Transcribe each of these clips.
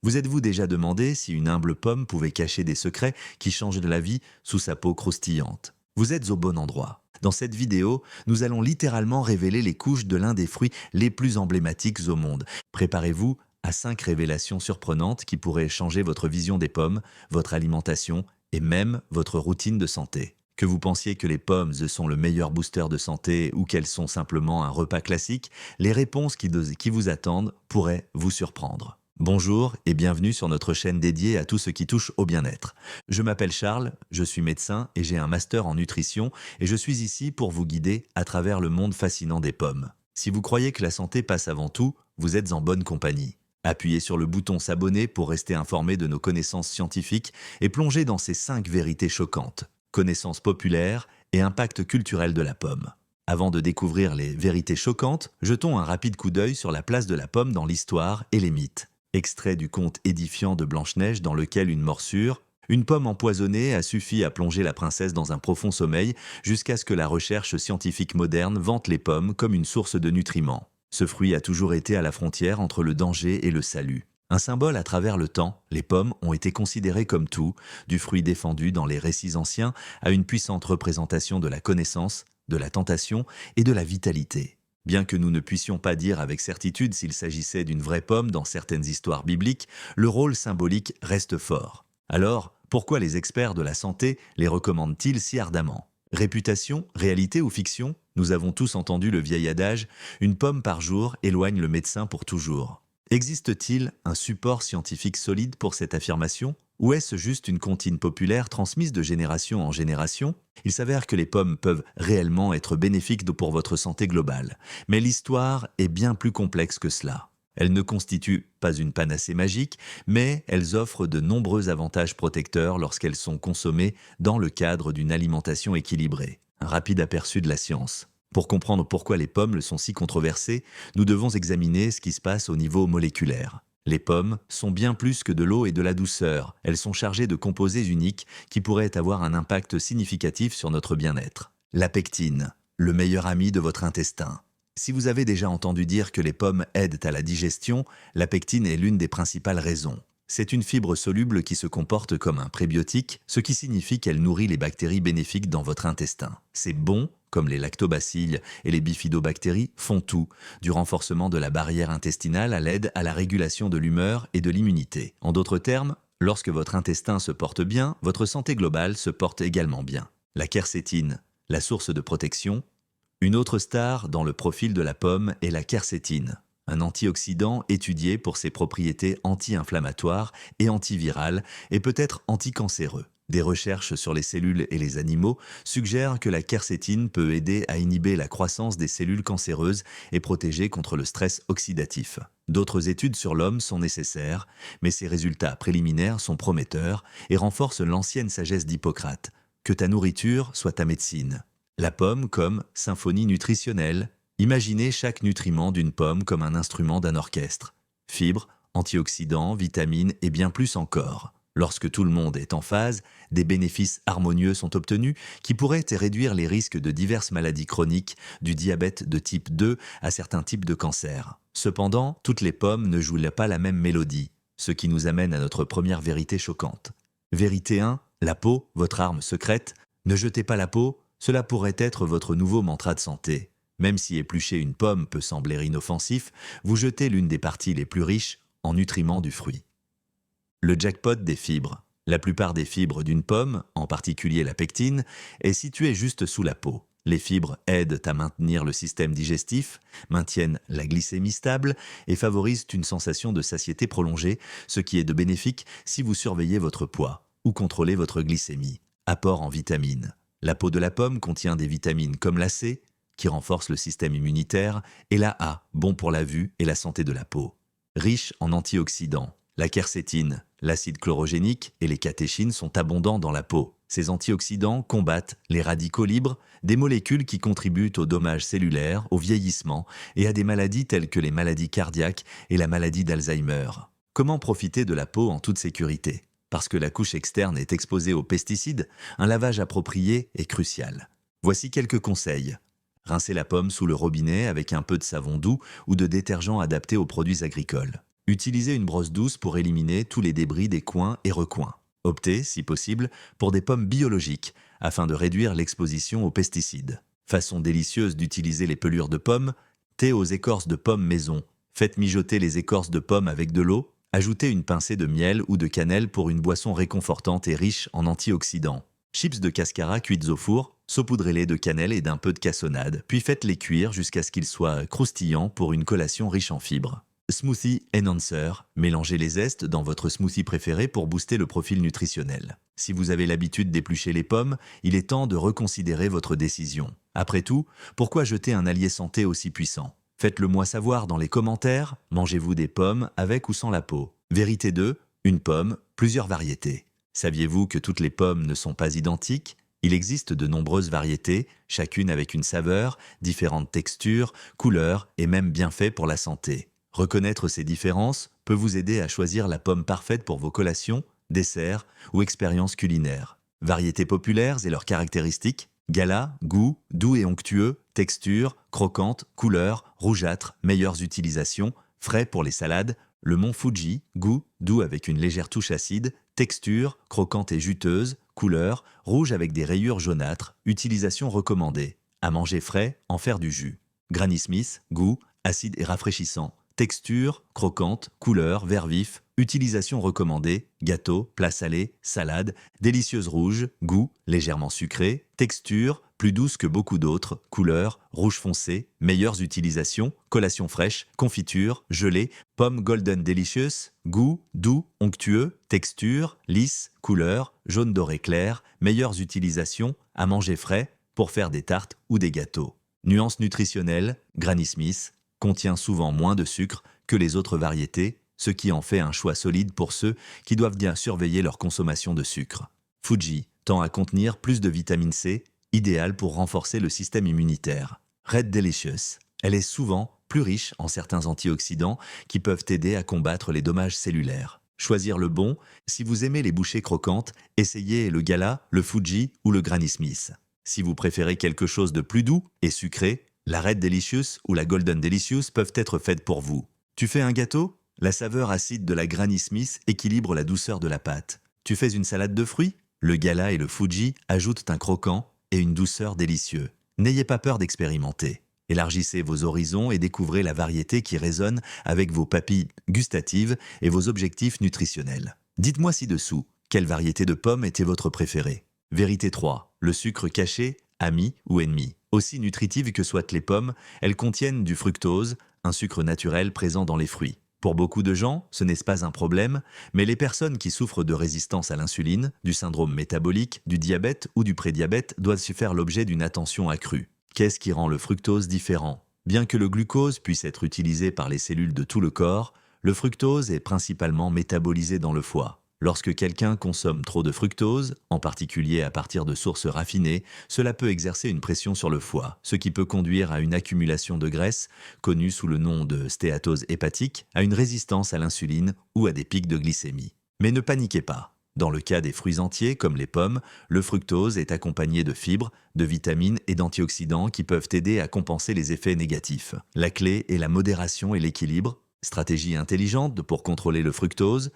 Vous êtes-vous déjà demandé si une humble pomme pouvait cacher des secrets qui changent de la vie sous sa peau croustillante? Vous êtes au bon endroit. Dans cette vidéo, nous allons littéralement révéler les couches de l'un des fruits les plus emblématiques au monde. Préparez-vous à 5 révélations surprenantes qui pourraient changer votre vision des pommes, votre alimentation et même votre routine de santé. Que vous pensiez que les pommes sont le meilleur booster de santé ou qu'elles sont simplement un repas classique, les réponses qui vous attendent pourraient vous surprendre. Bonjour et bienvenue sur notre chaîne dédiée à tout ce qui touche au bien-être. Je m'appelle Charles, je suis médecin et j'ai un master en nutrition et je suis ici pour vous guider à travers le monde fascinant des pommes. Si vous croyez que la santé passe avant tout, vous êtes en bonne compagnie. Appuyez sur le bouton s'abonner pour rester informé de nos connaissances scientifiques et plonger dans ces 5 vérités choquantes. Connaissances populaires et impact culturel de la pomme. Avant de découvrir les vérités choquantes, jetons un rapide coup d'œil sur la place de la pomme dans l'histoire et les mythes. Extrait du conte édifiant de Blanche-Neige dans lequel une morsure, une pomme empoisonnée a suffi à plonger la princesse dans un profond sommeil jusqu'à ce que la recherche scientifique moderne vante les pommes comme une source de nutriments. Ce fruit a toujours été à la frontière entre le danger et le salut. Un symbole à travers le temps, les pommes ont été considérées comme tout, du fruit défendu dans les récits anciens à une puissante représentation de la connaissance, de la tentation et de la vitalité. Bien que nous ne puissions pas dire avec certitude s'il s'agissait d'une vraie pomme dans certaines histoires bibliques, le rôle symbolique reste fort. Alors, pourquoi les experts de la santé les recommandent-ils si ardemment? Réputation, réalité ou fiction? Nous avons tous entendu le vieil adage « une pomme par jour éloigne le médecin pour toujours ». Existe-t-il un support scientifique solide pour cette affirmation? Ou est-ce juste une comptine populaire transmise de génération en génération? Il s'avère que les pommes peuvent réellement être bénéfiques pour votre santé globale. Mais l'histoire est bien plus complexe que cela. Elles ne constituent pas une panacée magique, mais elles offrent de nombreux avantages protecteurs lorsqu'elles sont consommées dans le cadre d'une alimentation équilibrée. Un rapide aperçu de la science. Pour comprendre pourquoi les pommes sont si controversées, nous devons examiner ce qui se passe au niveau moléculaire. Les pommes sont bien plus que de l'eau et de la douceur. Elles sont chargées de composés uniques qui pourraient avoir un impact significatif sur notre bien-être. La pectine, le meilleur ami de votre intestin. Si vous avez déjà entendu dire que les pommes aident à la digestion, la pectine est l'une des principales raisons. C'est une fibre soluble qui se comporte comme un prébiotique, ce qui signifie qu'elle nourrit les bactéries bénéfiques dans votre intestin. Ces bons, comme les lactobacilles et les bifidobactéries, font tout, du renforcement de la barrière intestinale à l'aide à la régulation de l'humeur et de l'immunité. En d'autres termes, lorsque votre intestin se porte bien, votre santé globale se porte également bien. La quercétine, la source de protection. Une autre star dans le profil de la pomme est la quercétine, un antioxydant étudié pour ses propriétés anti-inflammatoires et antivirales et peut-être anticancéreux. Des recherches sur les cellules et les animaux suggèrent que la quercétine peut aider à inhiber la croissance des cellules cancéreuses et protéger contre le stress oxydatif. D'autres études sur l'homme sont nécessaires, mais ces résultats préliminaires sont prometteurs et renforcent l'ancienne sagesse d'Hippocrate, que ta nourriture soit ta médecine. La pomme comme symphonie nutritionnelle. Imaginez chaque nutriment d'une pomme comme un instrument d'un orchestre. Fibres, antioxydants, vitamines et bien plus encore. Lorsque tout le monde est en phase, des bénéfices harmonieux sont obtenus qui pourraient réduire les risques de diverses maladies chroniques, du diabète de type 2 à certains types de cancers. Cependant, toutes les pommes ne jouent pas la même mélodie, ce qui nous amène à notre première vérité choquante. Vérité 1, la peau, votre arme secrète. Ne jetez pas la peau, cela pourrait être votre nouveau mantra de santé. Même si éplucher une pomme peut sembler inoffensif, vous jetez l'une des parties les plus riches en nutriments du fruit. Le jackpot des fibres. La plupart des fibres d'une pomme, en particulier la pectine, est située juste sous la peau. Les fibres aident à maintenir le système digestif, maintiennent la glycémie stable et favorisent une sensation de satiété prolongée, ce qui est de bénéfique si vous surveillez votre poids ou contrôlez votre glycémie. Apport en vitamines. La peau de la pomme contient des vitamines comme la C, qui renforce le système immunitaire, et la A, bon pour la vue et la santé de la peau. Riche en antioxydants. La quercétine, l'acide chlorogénique et les catéchines sont abondants dans la peau. Ces antioxydants combattent les radicaux libres, des molécules qui contribuent aux dommages cellulaires, au vieillissement et à des maladies telles que les maladies cardiaques et la maladie d'Alzheimer. Comment profiter de la peau en toute sécurité? Parce que la couche externe est exposée aux pesticides, un lavage approprié est crucial. Voici quelques conseils. Rincez la pomme sous le robinet avec un peu de savon doux ou de détergent adapté aux produits agricoles. Utilisez une brosse douce pour éliminer tous les débris des coins et recoins. Optez, si possible, pour des pommes biologiques, afin de réduire l'exposition aux pesticides. Façon délicieuse d'utiliser les pelures de pommes, thé aux écorces de pommes maison. Faites mijoter les écorces de pommes avec de l'eau, ajoutez une pincée de miel ou de cannelle pour une boisson réconfortante et riche en antioxydants. Chips de cascara cuites au four, saupoudrez-les de cannelle et d'un peu de cassonade, puis faites-les cuire jusqu'à ce qu'ils soient croustillants pour une collation riche en fibres. Smoothie Enhancer, mélangez les zestes dans votre smoothie préféré pour booster le profil nutritionnel. Si vous avez l'habitude d'éplucher les pommes, il est temps de reconsidérer votre décision. Après tout, pourquoi jeter un allié santé aussi puissant? Faites-le moi savoir dans les commentaires, mangez-vous des pommes avec ou sans la peau? Vérité 2, une pomme, plusieurs variétés. Saviez-vous que toutes les pommes ne sont pas identiques? Il existe de nombreuses variétés, chacune avec une saveur, différentes textures, couleurs et même bienfaits pour la santé. Reconnaître ces différences peut vous aider à choisir la pomme parfaite pour vos collations, desserts ou expériences culinaires. Variétés populaires et leurs caractéristiques: gala, goût, doux et onctueux, texture, croquante, couleur, rougeâtre, meilleures utilisations, frais pour les salades, le mont Fuji, goût, doux avec une légère touche acide, texture, croquante et juteuse, couleur, rouge avec des rayures jaunâtres, utilisation recommandée. À manger frais, en faire du jus. Granny Smith, goût, acide et rafraîchissant. Texture, croquante, couleur, vert vif, utilisation recommandée, gâteau, plat salé, salade, délicieuse rouge, goût, légèrement sucré, texture, plus douce que beaucoup d'autres, couleur, rouge foncé, meilleures utilisations, collation fraîche, confiture, gelée, pomme golden delicious, goût, doux, onctueux, texture, lisse, couleur, jaune doré clair, meilleures utilisations, à manger frais, pour faire des tartes ou des gâteaux. Nuance nutritionnelle, Granny Smith, contient souvent moins de sucre que les autres variétés, ce qui en fait un choix solide pour ceux qui doivent bien surveiller leur consommation de sucre. Fuji tend à contenir plus de vitamine C, idéal pour renforcer le système immunitaire. Red Delicious, elle est souvent plus riche en certains antioxydants qui peuvent aider à combattre les dommages cellulaires. Choisir le bon, si vous aimez les bouchées croquantes, essayez le Gala, le Fuji ou le Granny Smith. Si vous préférez quelque chose de plus doux et sucré, la Red Delicious ou la Golden Delicious peuvent être faites pour vous. Tu fais un gâteau? La saveur acide de la Granny Smith équilibre la douceur de la pâte. Tu fais une salade de fruits? Le Gala et le Fuji ajoutent un croquant et une douceur délicieux. N'ayez pas peur d'expérimenter. Élargissez vos horizons et découvrez la variété qui résonne avec vos papilles gustatives et vos objectifs nutritionnels. Dites-moi ci-dessous, quelle variété de pommes était votre préférée? Vérité 3, le sucre caché, ami ou ennemi? Aussi nutritives que soient les pommes, elles contiennent du fructose, un sucre naturel présent dans les fruits. Pour beaucoup de gens, ce n'est pas un problème, mais les personnes qui souffrent de résistance à l'insuline, du syndrome métabolique, du diabète ou du prédiabète doivent faire l'objet d'une attention accrue. Qu'est-ce qui rend le fructose différent? Bien que le glucose puisse être utilisé par les cellules de tout le corps, le fructose est principalement métabolisé dans le foie. Lorsque quelqu'un consomme trop de fructose, en particulier à partir de sources raffinées, cela peut exercer une pression sur le foie, ce qui peut conduire à une accumulation de graisse, connue sous le nom de stéatose hépatique, à une résistance à l'insuline ou à des pics de glycémie. Mais ne paniquez pas. Dans le cas des fruits entiers, comme les pommes, le fructose est accompagné de fibres, de vitamines et d'antioxydants qui peuvent aider à compenser les effets négatifs. La clé est la modération et l'équilibre. Stratégie intelligente pour contrôler le fructose,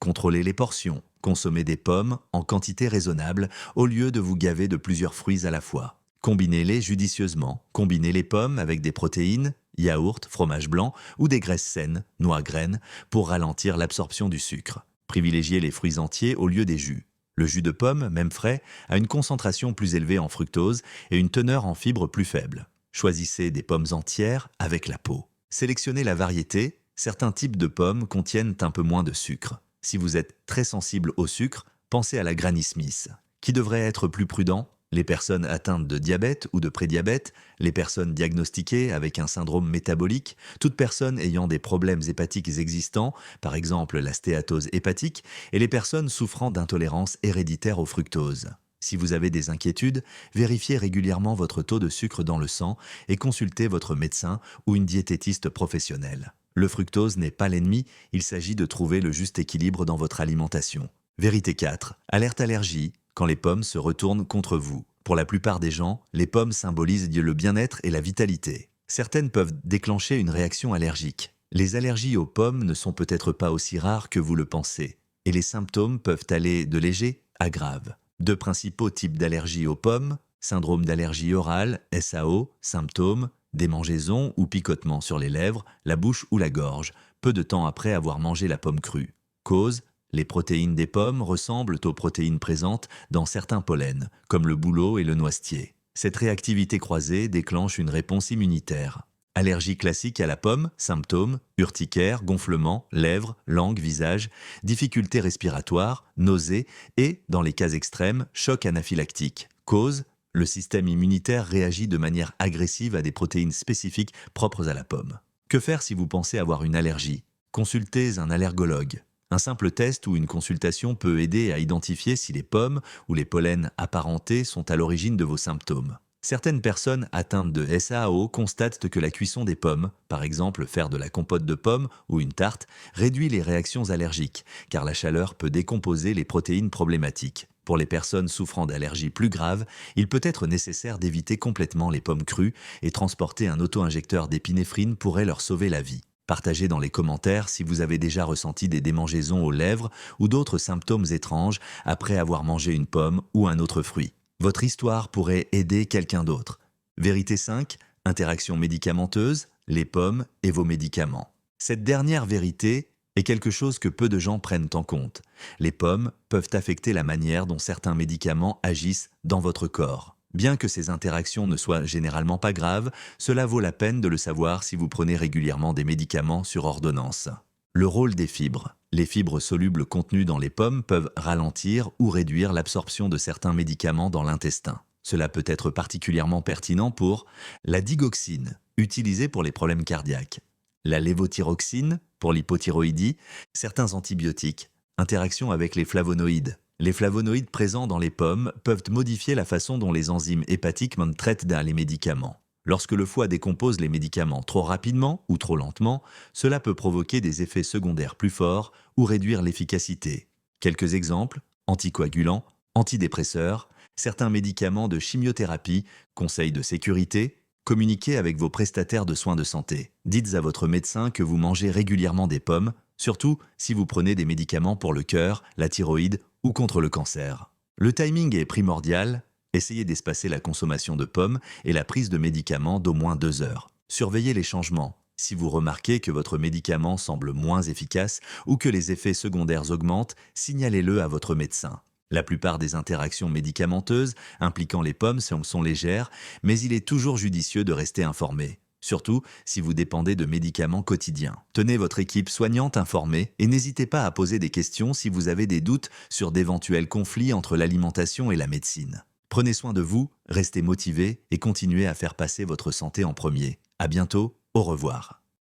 contrôler les portions, consommer des pommes en quantité raisonnable au lieu de vous gaver de plusieurs fruits à la fois. Combinez-les judicieusement. Combinez les pommes avec des protéines, yaourt, fromage blanc ou des graisses saines, noix, graines, pour ralentir l'absorption du sucre. Privilégiez les fruits entiers au lieu des jus. Le jus de pomme, même frais, a une concentration plus élevée en fructose et une teneur en fibres plus faible. Choisissez des pommes entières avec la peau. Sélectionnez la variété. Certains types de pommes contiennent un peu moins de sucre. Si vous êtes très sensible au sucre, pensez à la Granny Smith. Qui devrait être plus prudent? Les personnes atteintes de diabète ou de prédiabète, les personnes diagnostiquées avec un syndrome métabolique, toute personne ayant des problèmes hépatiques existants, par exemple la stéatose hépatique, et les personnes souffrant d'intolérance héréditaire au fructose. Si vous avez des inquiétudes, vérifiez régulièrement votre taux de sucre dans le sang et consultez votre médecin ou une diététiste professionnelle. Le fructose n'est pas l'ennemi, il s'agit de trouver le juste équilibre dans votre alimentation. Vérité 4. Alerte allergie, quand les pommes se retournent contre vous. Pour la plupart des gens, les pommes symbolisent le bien-être et la vitalité. Certaines peuvent déclencher une réaction allergique. Les allergies aux pommes ne sont peut-être pas aussi rares que vous le pensez, et les symptômes peuvent aller de légers à graves. Deux principaux types d'allergies aux pommes: syndrome d'allergie orale, SAO, symptômes, démangeaisons ou picotements sur les lèvres, la bouche ou la gorge, peu de temps après avoir mangé la pomme crue. Cause: les protéines des pommes ressemblent aux protéines présentes dans certains pollens, comme le bouleau et le noisetier. Cette réactivité croisée déclenche une réponse immunitaire. Allergie classique à la pomme, symptômes, urticaire, gonflement, lèvres, langue, visage, difficultés respiratoires, nausées et, dans les cas extrêmes, choc anaphylactique. Cause: le système immunitaire réagit de manière agressive à des protéines spécifiques propres à la pomme. Que faire si vous pensez avoir une allergie? Consultez un allergologue. Un simple test ou une consultation peut aider à identifier si les pommes ou les pollens apparentés sont à l'origine de vos symptômes. Certaines personnes atteintes de SAO constatent que la cuisson des pommes, par exemple faire de la compote de pommes ou une tarte, réduit les réactions allergiques, car la chaleur peut décomposer les protéines problématiques. Pour les personnes souffrant d'allergies plus graves, il peut être nécessaire d'éviter complètement les pommes crues et transporter un auto-injecteur d'épinéphrine pourrait leur sauver la vie. Partagez dans les commentaires si vous avez déjà ressenti des démangeaisons aux lèvres ou d'autres symptômes étranges après avoir mangé une pomme ou un autre fruit. Votre histoire pourrait aider quelqu'un d'autre. Vérité 5, interaction médicamenteuse, les pommes et vos médicaments. Cette dernière vérité est quelque chose que peu de gens prennent en compte. Les pommes peuvent affecter la manière dont certains médicaments agissent dans votre corps. Bien que ces interactions ne soient généralement pas graves, cela vaut la peine de le savoir si vous prenez régulièrement des médicaments sur ordonnance. Le rôle des fibres. Les fibres solubles contenues dans les pommes peuvent ralentir ou réduire l'absorption de certains médicaments dans l'intestin. Cela peut être particulièrement pertinent pour la digoxine, utilisée pour les problèmes cardiaques, la lévothyroxine, pour l'hypothyroïdie, certains antibiotiques, interaction avec les flavonoïdes. Les flavonoïdes présents dans les pommes peuvent modifier la façon dont les enzymes hépatiques traitent les médicaments. Lorsque le foie décompose les médicaments trop rapidement ou trop lentement, cela peut provoquer des effets secondaires plus forts ou réduire l'efficacité. Quelques exemples: anticoagulants, antidépresseurs, certains médicaments de chimiothérapie, conseils de sécurité. Communiquez avec vos prestataires de soins de santé. Dites à votre médecin que vous mangez régulièrement des pommes, surtout si vous prenez des médicaments pour le cœur, la thyroïde ou contre le cancer. Le timing est primordial. Essayez d'espacer la consommation de pommes et la prise de médicaments d'au moins 2 heures. Surveillez les changements. Si vous remarquez que votre médicament semble moins efficace ou que les effets secondaires augmentent, signalez-le à votre médecin. La plupart des interactions médicamenteuses impliquant les pommes sont légères, mais il est toujours judicieux de rester informé. Surtout si vous dépendez de médicaments quotidiens. Tenez votre équipe soignante informée et n'hésitez pas à poser des questions si vous avez des doutes sur d'éventuels conflits entre l'alimentation et la médecine. Prenez soin de vous, restez motivé et continuez à faire passer votre santé en premier. À bientôt, au revoir.